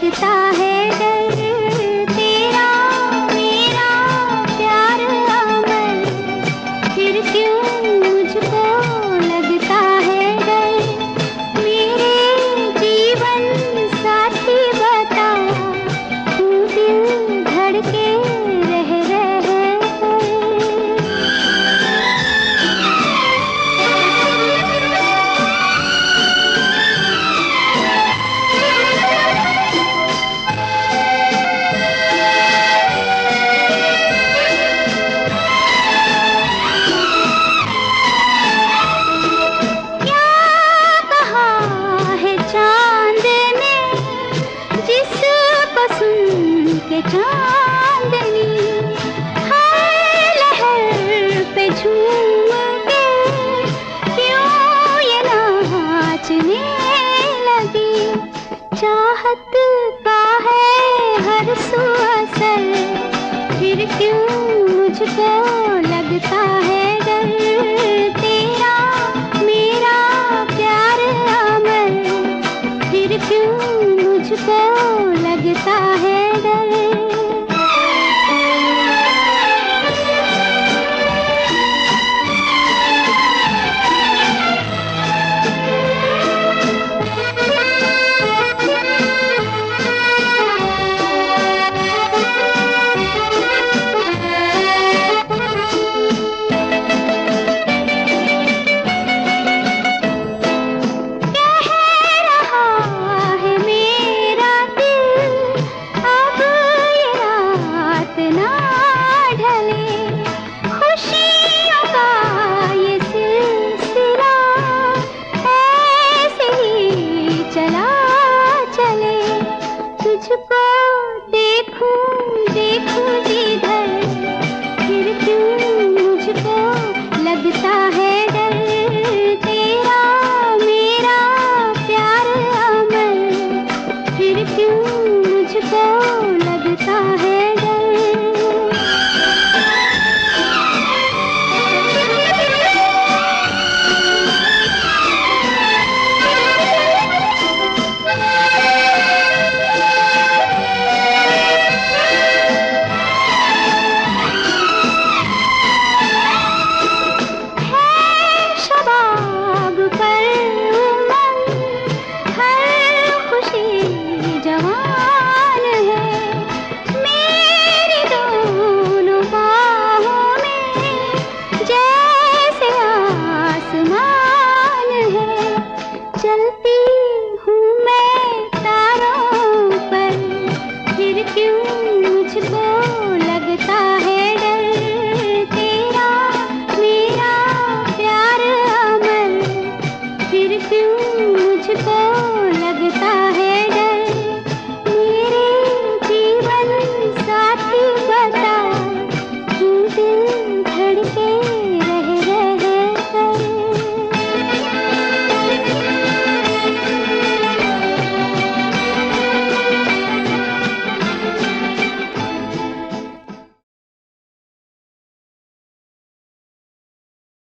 लगता है डर, तेरा मेरा प्यार अमर, फिर क्यों मुझको लगता है डर। मेरे जीवन साथी बता, तू दिल धड़के रह के चांदनी हर लहर पे झूम के क्यों ये नाचने लगी। चाहत का है हर सू असर, फिर क्यों मुझको लगता है डर। तेरा मेरा प्यार अमर, फिर क्यों मुझको लगता है डर। तुझको देखूं देखूं जिधर, फिर क्यों मुझको लगता है डर। तेरा मेरा प्यार अमर, फिर क्यों मुझको लगता है डर। चलती